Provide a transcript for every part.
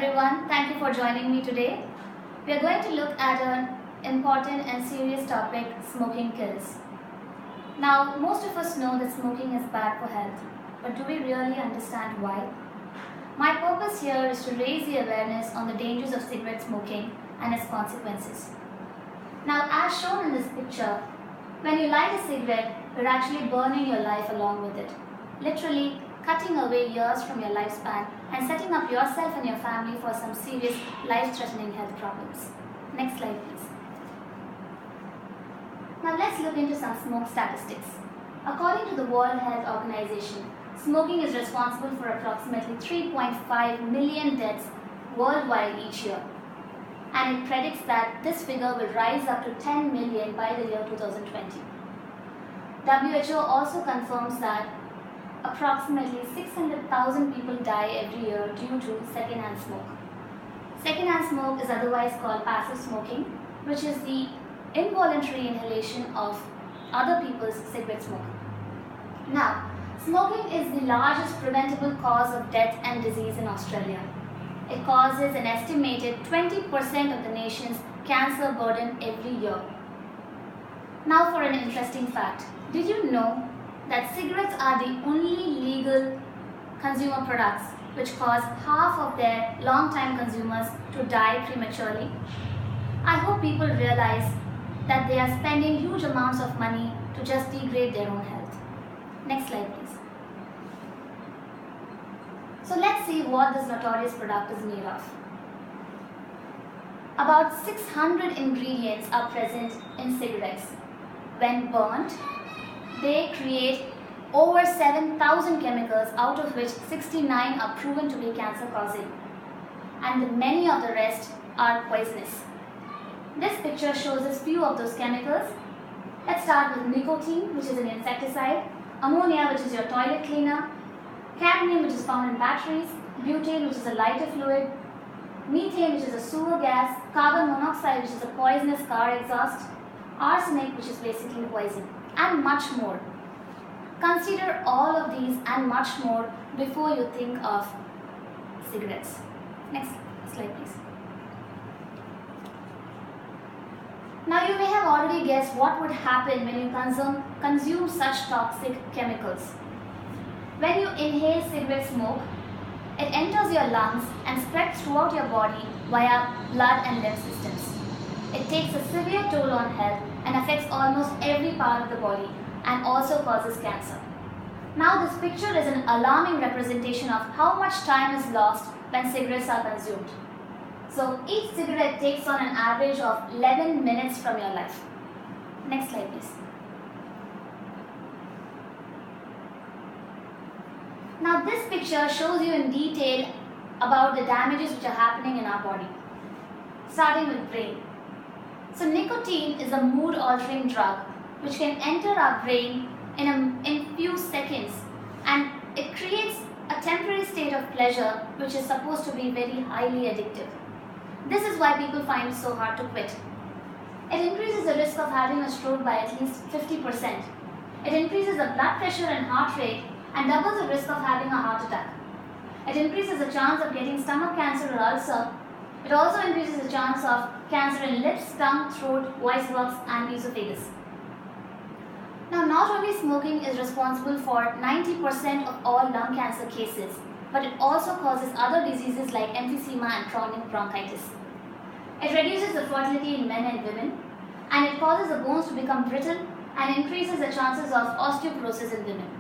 everyone, thank you for joining me today. We are going to look at an important and serious topic, smoking kills. Now, most of us know that smoking is bad for health, but do we really understand why? My purpose here is to raise the awareness on the dangers of cigarette smoking and its consequences. Now, as shown in this picture, when you light a cigarette, you're actually burning your life along with it. Literally, cutting away years from your lifespan and setting up yourself and your family for some serious life-threatening health problems. Next slide, please. Now let's look into some smoke statistics. According to the World Health Organization, smoking is responsible for approximately 3.5 million deaths worldwide each year. And it predicts that this figure will rise up to 10 million by the year 2020. WHO also confirms that approximately 600,000 people die every year due to secondhand smoke. Secondhand smoke is otherwise called passive smoking, which is the involuntary inhalation of other people's cigarette smoke. Now, smoking is the largest preventable cause of death and disease in Australia. It causes an estimated 20% of the nation's cancer burden every year. Now for an interesting fact. Did you know that cigarettes are the only legal consumer products which cause half of their long-time consumers to die prematurely? I hope people realize that they are spending huge amounts of money to just degrade their own health. Next slide, please. So let's see what this notorious product is made of. About 600 ingredients are present in cigarettes. When burnt, they create over 7,000 chemicals, out of which 69 are proven to be cancer-causing, and many of the rest are poisonous. This picture shows us few of those chemicals. Let's start with nicotine, which is an insecticide, ammonia, which is your toilet cleaner, cadmium, which is found in batteries, butane, which is a lighter fluid, methane, which is a sewer gas, carbon monoxide, which is a poisonous car exhaust, arsenic, which is basically poison, and much more. Consider all of these and much more before you think of cigarettes. Next slide, please. Now you may have already guessed what would happen when you consume such toxic chemicals. When you inhale cigarette smoke, it enters your lungs and spreads throughout your body via blood and lymph systems. It takes a severe toll on health and affects almost every part of the body and also causes cancer. Now this picture is an alarming representation of how much time is lost when cigarettes are consumed. So each cigarette takes on an average of 11 minutes from your life. Next slide, please. Now this picture shows you in detail about the damages which are happening in our body. Starting with brain. So nicotine is a mood-altering drug which can enter our brain in few seconds, and it creates a temporary state of pleasure which is supposed to be very highly addictive. This is why people find it so hard to quit. It increases the risk of having a stroke by at least 50%. It increases the blood pressure and heart rate and doubles the risk of having a heart attack. It increases the chance of getting stomach cancer or ulcer. It also increases the chance of cancer in lips, tongue, throat, voice box, and esophagus. Now, not only smoking is responsible for 90% of all lung cancer cases, but it also causes other diseases like emphysema and chronic bronchitis. It reduces the fertility in men and women, and it causes the bones to become brittle and increases the chances of osteoporosis in women.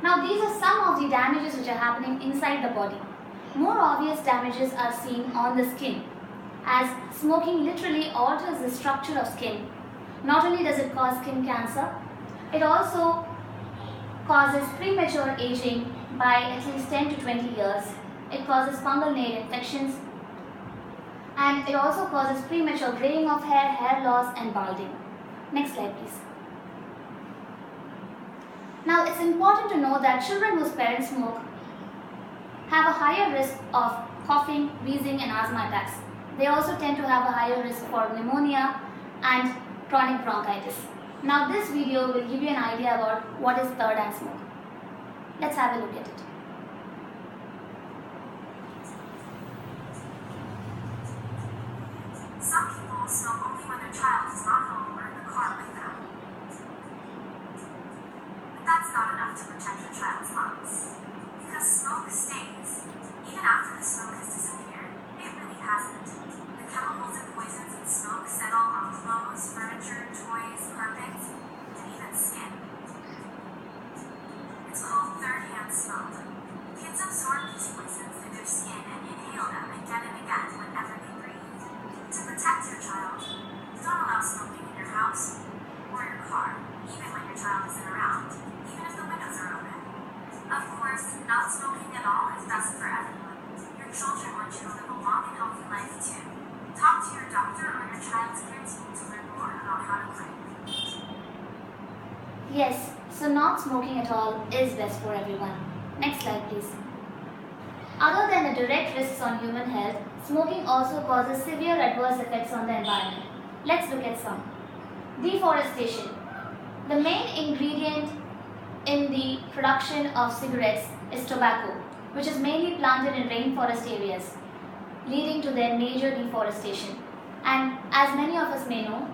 Now, these are some of the damages which are happening inside the body. More obvious damages are seen on the skin, as smoking literally alters the structure of skin. Not only does it cause skin cancer, it also causes premature aging by at least 10 to 20 years. It causes fungal nail infections, and it also causes premature graying of hair, hair loss, and balding. Next slide, please. Now, it's important to know that children whose parents smoke have a higher risk of coughing, wheezing, and asthma attacks. They also tend to have a higher risk for pneumonia and chronic bronchitis. Now this video will give you an idea about what is third-hand smoke. Let's have a look at it. child is not home or in the car with them. But that's not enough to protect your child's lungs. Because smoke stays. Even after the smoke has disappeared, it really hasn't. The chemicals and poisons in smoke settle on clothes, furniture, toys, carpets, and even skin. It's called third-hand smoke. Kids absorb these poisons through their skin and inhale them again and again whenever they breathe. To protect your child, don't allow smoking in your house or your car, even when your child isn't around, even if the windows are open. Of course, not smoking at all is best for everyone. Your children want you to live a long and healthy life too. Talk to your doctor or your child's care team to learn more about how to quit. Yes, so not smoking at all is best for everyone. Next slide please. Other than the direct risks on human health, smoking also causes severe adverse effects on the environment. Let's look at some. Deforestation. The main ingredient in the production of cigarettes is tobacco, which is mainly planted in rainforest areas, leading to their major deforestation. And as many of us may know,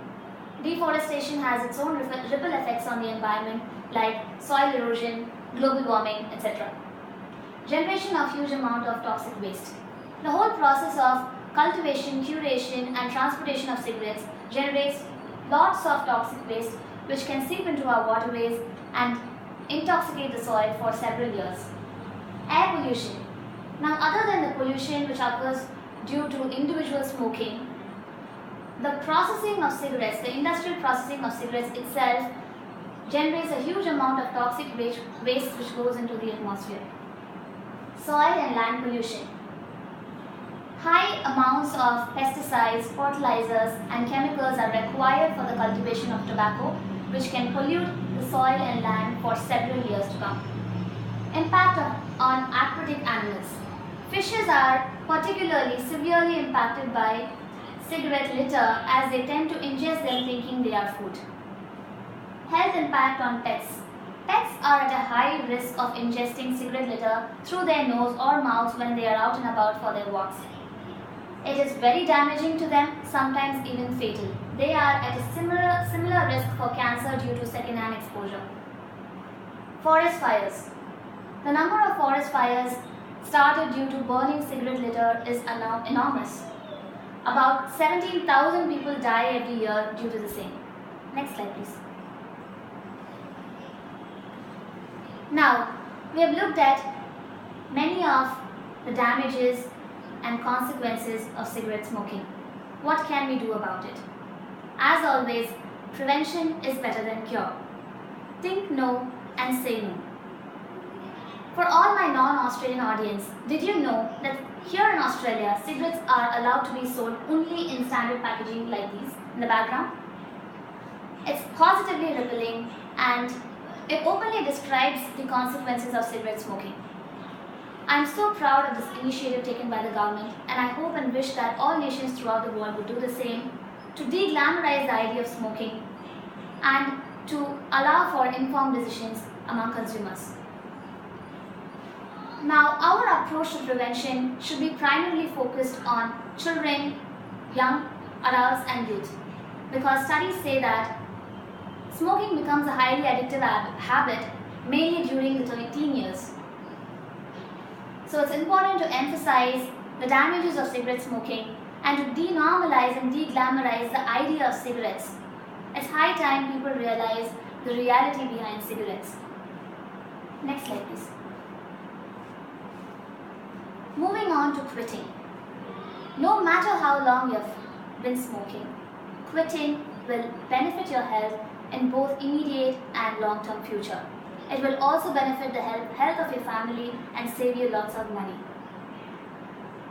deforestation has its own ripple effects on the environment like soil erosion, global warming, etc. Generation of huge amount of toxic waste. The whole process of cultivation, curation and transportation of cigarettes generates lots of toxic waste which can seep into our waterways and intoxicate the soil for several years. Air pollution. Now other than the pollution which occurs due to individual smoking, the processing of cigarettes, the industrial processing of cigarettes itself generates a huge amount of toxic waste which goes into the atmosphere. Soil and land pollution. High amounts of pesticides, fertilizers and chemicals are required for the cultivation of tobacco, which can pollute the soil and land for several years to come. Impact on aquatic animals. Fishes are particularly severely impacted by cigarette litter as they tend to ingest them thinking they are food. Health impact on pets. Pets are at a high risk of ingesting cigarette litter through their nose or mouth when they are out and about for their walks. It is very damaging to them, sometimes even fatal. They are at a similar risk for cancer due to second-hand exposure. Forest fires. The number of forest fires started due to burning cigarette litter is enormous. About 17,000 people die every year due to the same. Next slide please. Now, we have looked at many of the damages and consequences of cigarette smoking. What can we do about it? As always, prevention is better than cure. Think no and say no. For all my non-Australian audience, did you know that here in Australia, cigarettes are allowed to be sold only in standard packaging like these in the background? It's positively rippling and it openly describes the consequences of cigarette smoking. I am so proud of this initiative taken by the government, and I hope and wish that all nations throughout the world would do the same to de-glamorize the idea of smoking and to allow for informed decisions among consumers. Now, our approach to prevention should be primarily focused on children, young adults and youth, because studies say that smoking becomes a highly addictive habit mainly during the teen years. So it's important to emphasize the damages of cigarette smoking and to denormalize and de-glamorize the idea of cigarettes. It's high time people realize the reality behind cigarettes. Next slide please. Moving on to quitting. No matter how long you've been smoking, quitting will benefit your health in both immediate and long-term future. It will also benefit the health of your family and save you lots of money.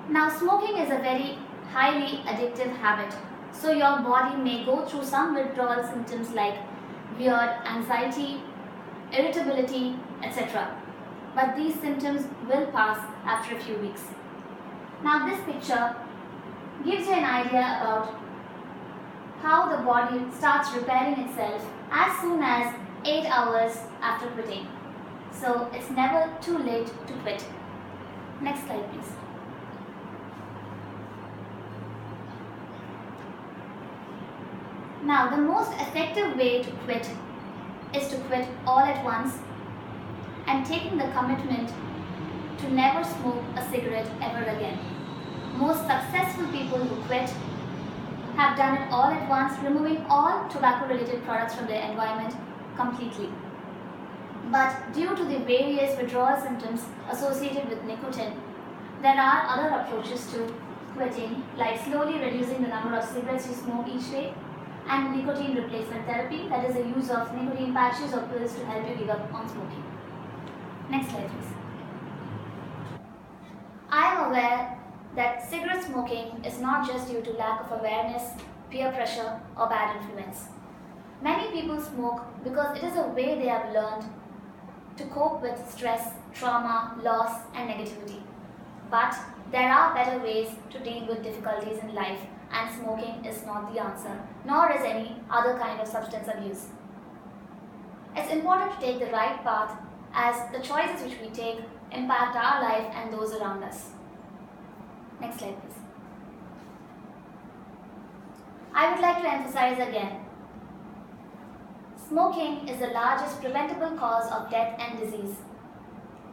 Now, smoking is a very highly addictive habit, so your body may go through some withdrawal symptoms like weird anxiety, irritability, etc. But these symptoms will pass after a few weeks. Now, this picture gives you an idea about how the body starts repairing itself as soon as 8 hours after quitting. So it's never too late to quit. Next slide please. Now, the most effective way to quit is to quit all at once and taking the commitment to never smoke a cigarette ever again. Most successful people who quit have done it all at once, removing all tobacco-related products from their environment completely. But due to the various withdrawal symptoms associated with nicotine, there are other approaches to quitting, like slowly reducing the number of cigarettes you smoke each day, and nicotine replacement therapy, that is the use of nicotine patches or pills to help you give up on smoking. Next slide, please. I am aware that cigarette smoking is not just due to lack of awareness, peer pressure, or bad influence. Many people smoke because it is a way they have learned to cope with stress, trauma, loss, and negativity. But there are better ways to deal with difficulties in life, and smoking is not the answer, nor is any other kind of substance abuse. It's important to take the right path, as the choices which we take impact our life and those around us. Next slide, please. I would like to emphasize again, smoking is the largest preventable cause of death and disease.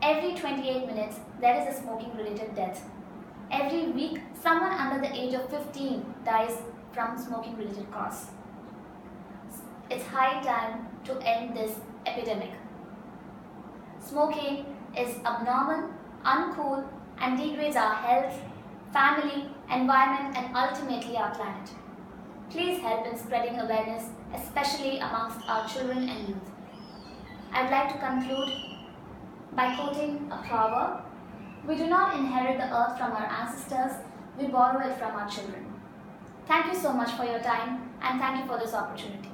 Every 28 minutes, there is a smoking-related death. Every week, someone under the age of 15 dies from smoking-related cause. It's high time to end this epidemic. Smoking is abnormal, uncool, and degrades our health, family, environment, and ultimately our planet. Please help in spreading awareness, especially amongst our children and youth. I would like to conclude by quoting a proverb: "We do not inherit the earth from our ancestors, we borrow it from our children." Thank you so much for your time, and thank you for this opportunity.